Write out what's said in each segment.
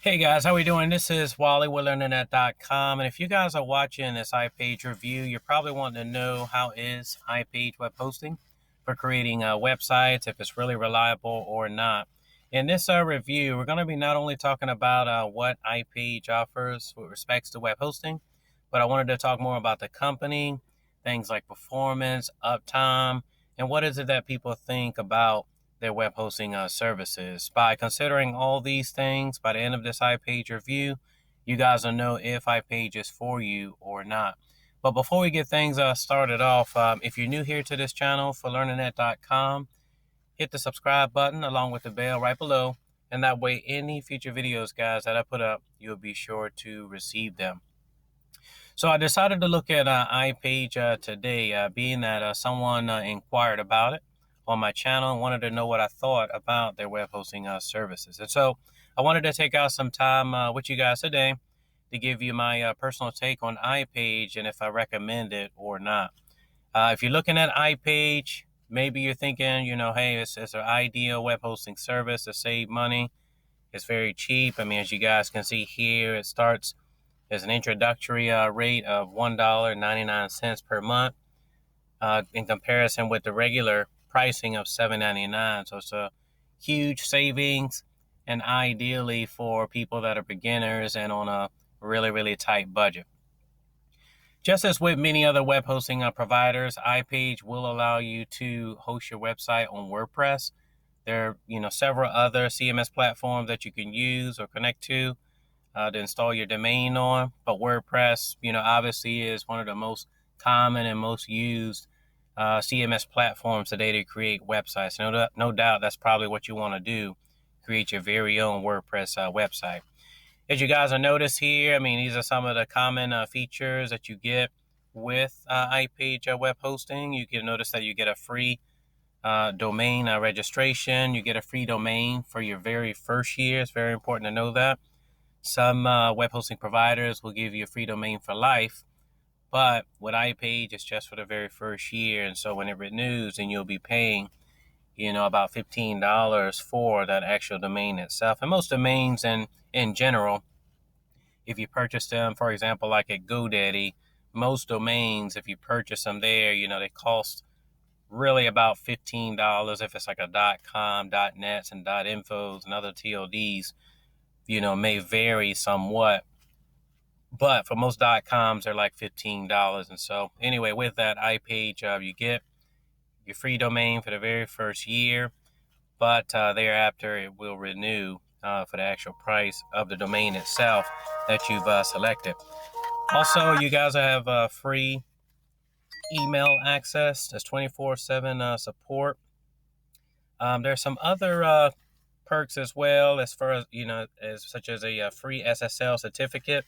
Hey guys, how we doing? This is Wally with LearningNet.com, and if you guys are watching this iPage review, you're probably wanting to know how is iPage web hosting for creating websites, if it's really reliable or not. In this review, we're going to be not only talking about what iPage offers with respects to web hosting, but I wanted to talk more about the company, things like performance, uptime, and what is it that people think about their web hosting services. By considering all these things, by the end of this iPage review, you guys will know if iPage is for you or not. But before we get things started off, if you're new here to this channel for LearningNet.com, hit the subscribe button along with the bell right below. And that way, any future videos, guys, that I put up, you'll be sure to receive them. So I decided to look at iPage today, being that someone inquired about it on my channel and wanted to know what I thought about their web hosting services. And so I wanted to take out some time with you guys today to give you my personal take on iPage and if I recommend it or not. If you're looking at iPage, maybe you're thinking, hey, it's an ideal web hosting service to save money. It's very cheap. I mean, as you guys can see here, it starts there's an introductory rate of $1.99 per month in comparison with the regular pricing of $7.99. So it's a huge savings, and ideally for people that are beginners and on a really, really tight budget. Just as with many other web hosting providers, iPage will allow you to host your website on WordPress. There are, several other CMS platforms that you can use or connect to install your domain on. But WordPress, obviously is one of the most common and most used CMS platforms today to create websites. No doubt that's probably what you want to do, create your very own WordPress website. As you guys will notice here, I mean, these are some of the common features that you get with iPage web hosting. You can notice that you get a free domain registration. You get a free domain for your very first year. It's very important to know that. Some web hosting providers will give you a free domain for life, but with iPage, it's just for the very first year. And so when it renews, then you'll be paying, about $15 for that actual domain itself. And most domains in general, if you purchase them, for example, like at GoDaddy, most domains, if you purchase them there, they cost really about $15 if it's like a .com, .nets, and .infos and other TLDs. May vary somewhat, but for most .coms, they're like $15. And so anyway, with that iPage, you get your free domain for the very first year, but thereafter it will renew for the actual price of the domain itself that you've selected. Also, you guys have free email access. There's 24/7 support. There's some other perks as well, as far as as such as a free SSL certificate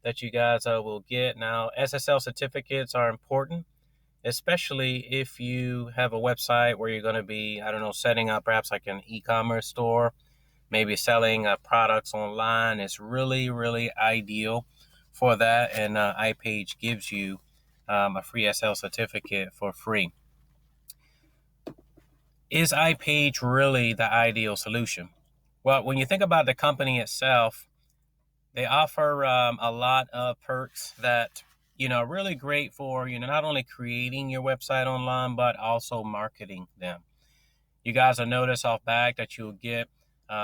that you guys will get. Now, SSL certificates are important, especially if you have a website where you're going to be, I don't know, setting up perhaps like an e-commerce store, maybe selling products online. It's really, really ideal for that, and iPage gives you a free SSL certificate for free. Is iPage really the ideal solution? Well, when you think about the company itself, they offer a lot of perks that, are really great for, not only creating your website online, but also marketing them. You guys will notice off back that you'll get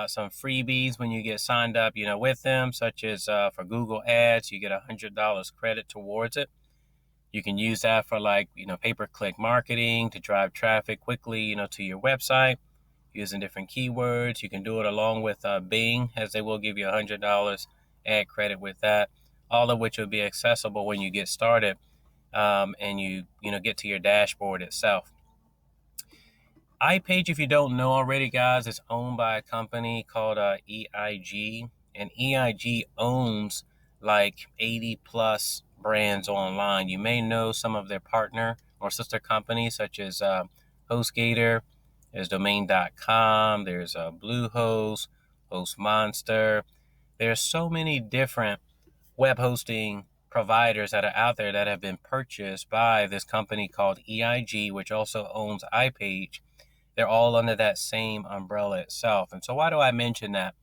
some freebies when you get signed up, with them, such as for Google Ads, you get $100 credit towards it. You can use that for pay-per-click marketing to drive traffic quickly, to your website using different keywords. You can do it along with Bing, as they will give you $100 ad credit with that, all of which will be accessible when you get started and you get to your dashboard itself. iPage, if you don't know already, guys, is owned by a company called EIG, and EIG owns like 80 plus brands online. You may know some of their partner or sister companies, such as Hostgator, there's domain.com, there's Bluehost, Hostmonster. There's so many different web hosting providers that are out there that have been purchased by this company called EIG, which also owns iPage. They're all under that same umbrella itself. And so why do I mention that?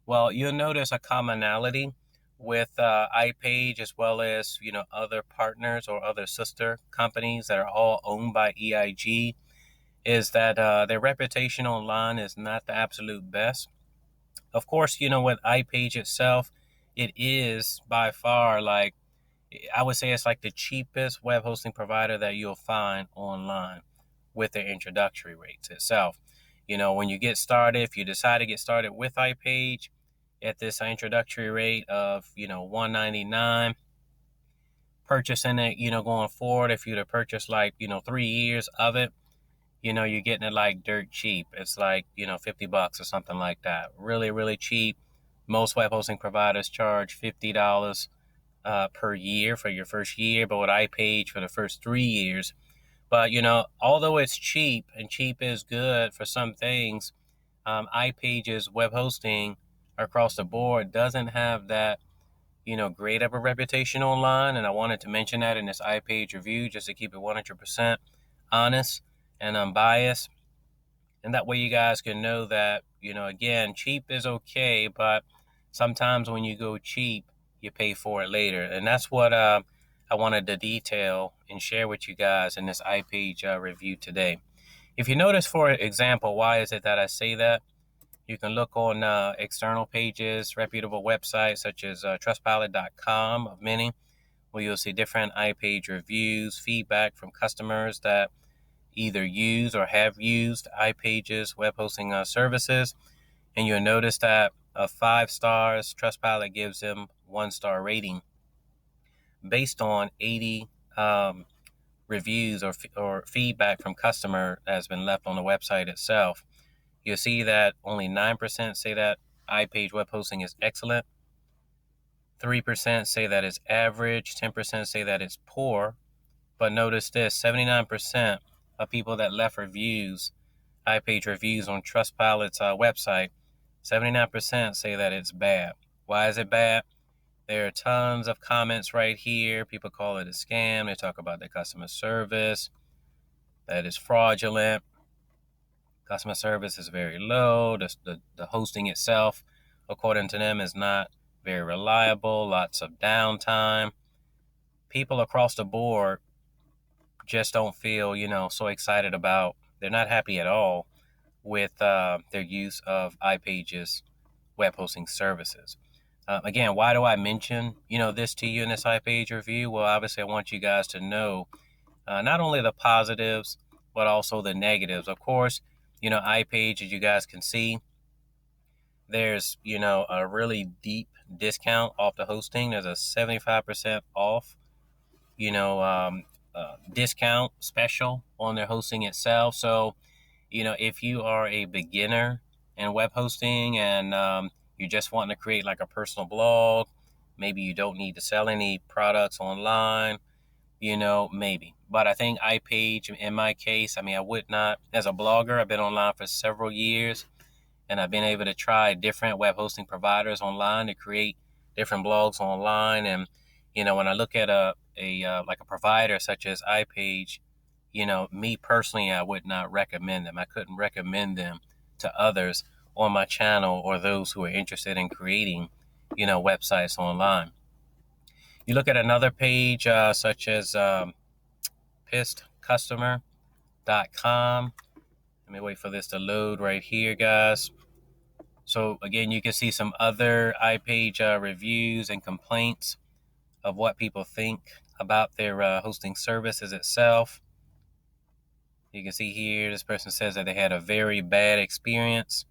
Well, you'll notice a commonality with iPage as well as other partners or other sister companies that are all owned by EIG is that their reputation online is not the absolute best. Of course, with iPage itself, it is by far like I would say it's like the cheapest web hosting provider that you'll find online with their introductory rates itself. When you get started, if you decide to get started with iPage at this introductory rate of, $199, purchasing it, going forward, if you'd have purchased like, 3 years of it, you're getting it like dirt cheap. It's like, $50 or something like that. Really, really cheap. Most web hosting providers charge $50 per year for your first year, but with iPage for the first 3 years. But although it's cheap and cheap is good for some things, iPage's web hosting across the board doesn't have that great of a reputation online. And I wanted to mention that in this iPage review just to keep it 100% honest and unbiased. And that way you guys can know that, again, cheap is okay, but sometimes when you go cheap, you pay for it later. And that's what I wanted to detail and share with you guys in this iPage review today. If you notice, for example, why is it that I say that? You can look on external pages, reputable websites such as trustpilot.com of many, where you'll see different iPage reviews, feedback from customers that either use or have used iPage's web hosting services. And you'll notice that of 5 stars, Trustpilot gives them 1-star rating based on 80 reviews or feedback from customer that has been left on the website itself. You'll see that only 9% say that iPage web hosting is excellent. 3% say that it's average. 10% say that it's poor. But notice this, 79% of people that left reviews, iPage reviews on Trustpilot's website, 79% say that it's bad. Why is it bad? There are tons of comments right here. People call it a scam. They talk about the customer service, that is fraudulent. Customer service is very low. The hosting itself, according to them, is not very reliable. Lots of downtime. People across the board just don't feel, so excited about. They're not happy at all with their use of iPage's web hosting services. Again, why do I mention, this to you in this iPage review? Well, obviously, I want you guys to know not only the positives, but also the negatives. Of course, iPage, as you guys can see, there's, a really deep discount off the hosting. There's a 75% off, discount special on their hosting itself. So, if you are a beginner in web hosting and you're just wanting to create like a personal blog, maybe you don't need to sell any products online, maybe. But I think iPage, in my case, I would not, as a blogger, I've been online for several years and I've been able to try different web hosting providers online to create different blogs online. And, when I look at like a provider such as iPage, me personally, I would not recommend them. I couldn't recommend them to others on my channel or those who are interested in creating, websites online. You look at another page such as pissedcustomer.com. Let me wait for this to load right here, guys. So again, you can see some other iPage reviews and complaints of what people think about their hosting services itself. You can see here, this person says that they had a very bad experience.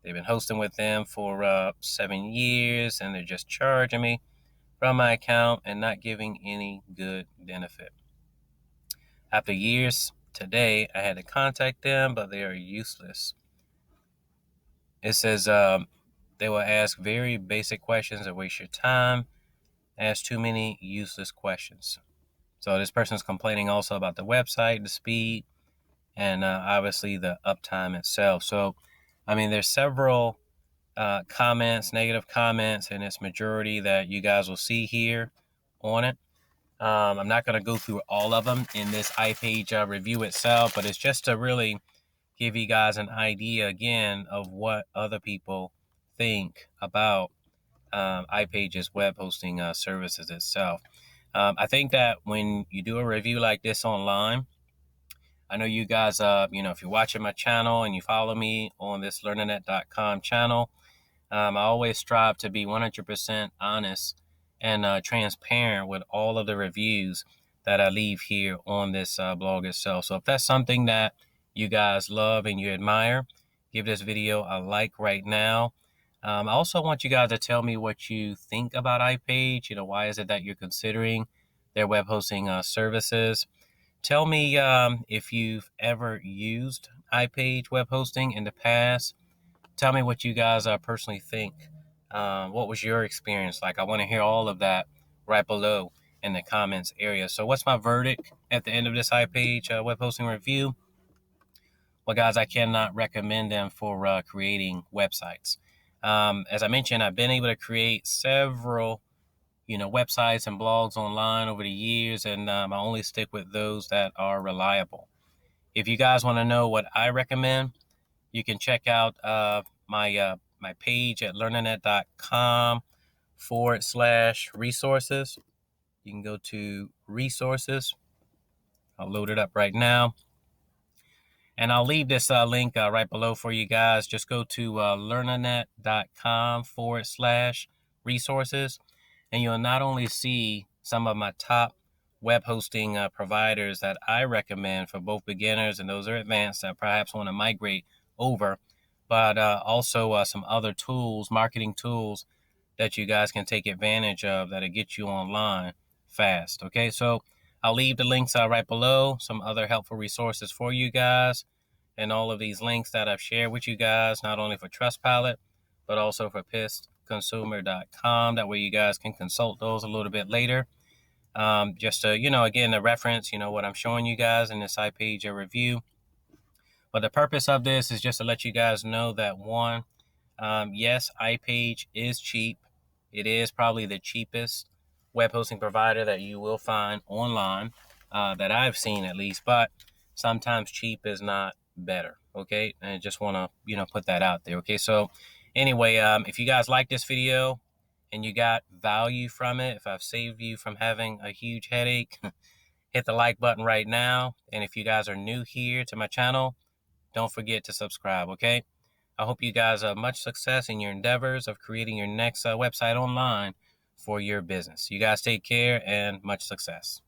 They've been hosting with them for 7 years, and they're just charging me from my account and not giving any good benefit. After years, today I had to contact them, but they are useless. It says they will ask very basic questions that waste your time, ask too many useless questions. So this person is complaining also about the website, the speed, and obviously the uptime itself. So, there's several comments, negative comments, and it's majority that you guys will see here on it. I'm not going to go through all of them in this iPage review itself, but it's just to really give you guys an idea again of what other people think about iPage's web hosting services itself. I think that when you do a review like this online, I know you guys, if you're watching my channel and you follow me on this learnernet.com channel, I always strive to be 100% honest and transparent with all of the reviews that I leave here on this blog itself. So if that's something that you guys love and you admire, give this video a like right now. I also want you guys to tell me what you think about iPage. Why is it that you're considering their web hosting services? Tell me if you've ever used iPage web hosting in the past. Tell me what you guys personally think. What was your experience like? I want to hear all of that right below in the comments area. So what's my verdict at the end of this iPage web hosting review? Well, guys, I cannot recommend them for creating websites. As I mentioned, I've been able to create several websites and blogs online over the years, and I only stick with those that are reliable. If you guys want to know what I recommend, you can check out my page at learnernet.com/resources. You can go to resources. I'll load it up right now. And I'll leave this link right below for you guys. Just go to learnernet.com/resources. And you'll not only see some of my top web hosting providers that I recommend for both beginners and those who are advanced that perhaps want to migrate over, but also some other tools, marketing tools that you guys can take advantage of that'll get you online fast. Okay, so I'll leave the links right below, some other helpful resources for you guys, and all of these links that I've shared with you guys, not only for Trustpilot, but also for pissconsumer.com. That way you guys can consult those a little bit later. Just to, again, the reference, what I'm showing you guys in this iPage review. But the purpose of this is just to let you guys know that one, yes, iPage is cheap. It is probably the cheapest web hosting provider that you will find online, that I've seen at least, but sometimes cheap is not better. Okay. And I just want to, put that out there. Okay. So anyway, if you guys like this video and you got value from it, if I've saved you from having a huge headache, hit the like button right now. And if you guys are new here to my channel, don't forget to subscribe. Okay. I hope you guys have much success in your endeavors of creating your next website online for your business. You guys take care and much success.